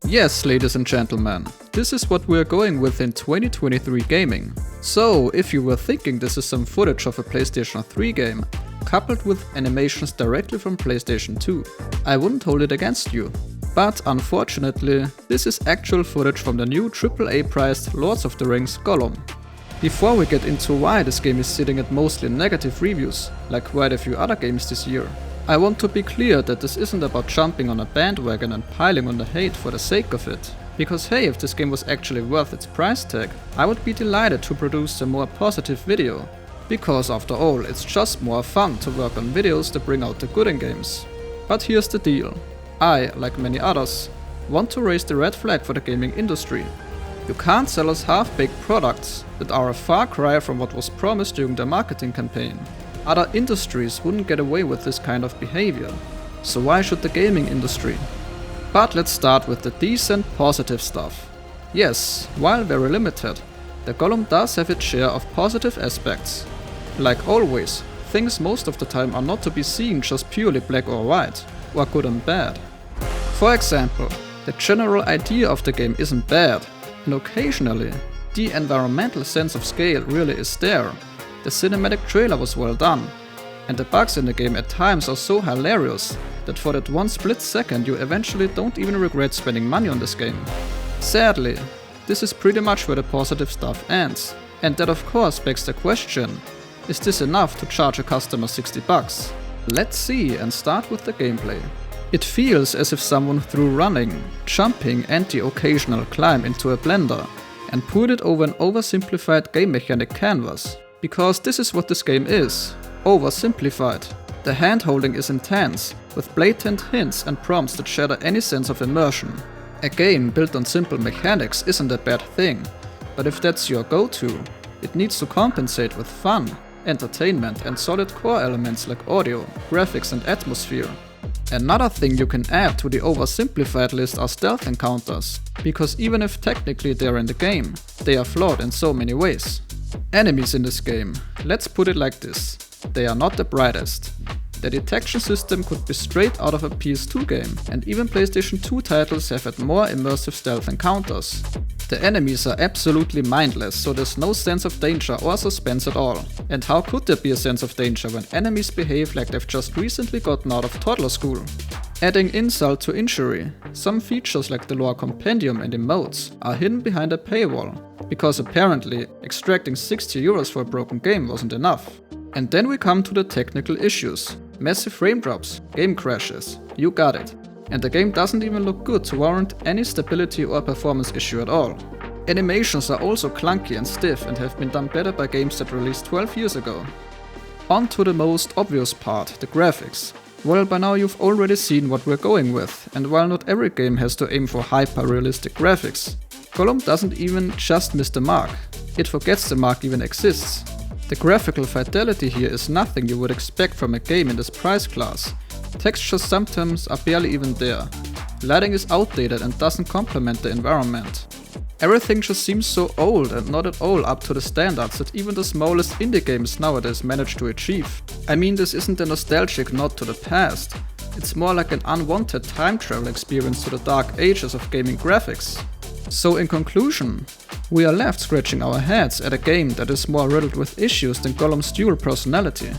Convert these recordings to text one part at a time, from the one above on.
Yes, ladies and gentlemen, this is what we're going with in 2023 gaming. So, if you were thinking this is some footage of a PlayStation 3 game, coupled with animations directly from PlayStation 2, I wouldn't hold it against you. But unfortunately, this is actual footage from the new AAA priced Lord of the Rings Gollum. Before we get into why this game is sitting at mostly negative reviews, like quite a few other games this year, I want to be clear that this isn't about jumping on a bandwagon and piling on the hate for the sake of it. Because hey, if this game was actually worth its price tag, I would be delighted to produce a more positive video. Because after all, it's just more fun to work on videos that bring out the good in games. But here's the deal. I, like many others, want to raise the red flag for the gaming industry. You can't sell us half-baked products that are a far cry from what was promised during the marketing campaign. Other industries wouldn't get away with this kind of behavior, so why should the gaming industry? But let's start with the decent positive stuff. Yes, while very limited, the Gollum does have its share of positive aspects. Like always, things most of the time are not to be seen just purely black or white, or good and bad. For example, the general idea of the game isn't bad, and occasionally, the environmental sense of scale really is there. The cinematic trailer was well done, and the bugs in the game at times are so hilarious that for that one split second you eventually don't even regret spending money on this game. Sadly, this is pretty much where the positive stuff ends, and that of course begs the question, is this enough to charge a customer $60? Let's see and start with the gameplay. It feels as if someone threw running, jumping and the occasional climb into a blender and poured it over an oversimplified game mechanic canvas. Because this is what this game is, oversimplified. The hand-holding is intense, with blatant hints and prompts that shatter any sense of immersion. A game built on simple mechanics isn't a bad thing, but if that's your go-to, it needs to compensate with fun, entertainment and solid core elements like audio, graphics and atmosphere. Another thing you can add to the oversimplified list are stealth encounters, because even if technically they're in the game, they are flawed in so many ways. Enemies in this game, let's put it like this, they are not the brightest. The detection system could be straight out of a PS2 game, and even PlayStation 2 titles have had more immersive stealth encounters. The enemies are absolutely mindless, so there's no sense of danger or suspense at all. And how could there be a sense of danger when enemies behave like they've just recently gotten out of toddler school? Adding insult to injury, some features like the lore compendium and emotes are hidden behind a paywall, because apparently extracting €60 for a broken game wasn't enough. And then we come to the technical issues. Massive frame drops, game crashes, you got it. And the game doesn't even look good to warrant any stability or performance issue at all. Animations are also clunky and stiff and have been done better by games that released 12 years ago. On to the most obvious part, the graphics. Well, by now you've already seen what we're going with, and while not every game has to aim for hyper-realistic graphics, Gollum doesn't even just miss the mark, it forgets the mark even exists. The graphical fidelity here is nothing you would expect from a game in this price class. Textures sometimes are barely even there. Lighting is outdated and doesn't complement the environment. Everything just seems so old and not at all up to the standards that even the smallest indie games nowadays manage to achieve. I mean, this isn't a nostalgic nod to the past. It's more like an unwanted time travel experience to the dark ages of gaming graphics. So in conclusion, we are left scratching our heads at a game that is more riddled with issues than Gollum's dual personality.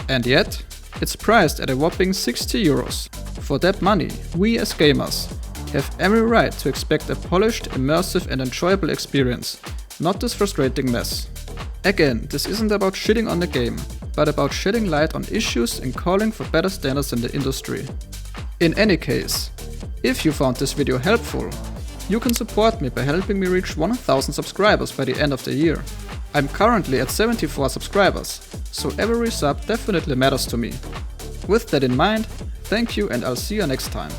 And yet, it's priced at a whopping €60. For that money, we as gamers have every right to expect a polished, immersive and enjoyable experience, not this frustrating mess. Again, this isn't about shitting on the game, but about shedding light on issues and calling for better standards in the industry. In any case, if you found this video helpful, you can support me by helping me reach 1000 subscribers by the end of the year. I'm currently at 74 subscribers, so every sub definitely matters to me. With that in mind, thank you and I'll see you next time.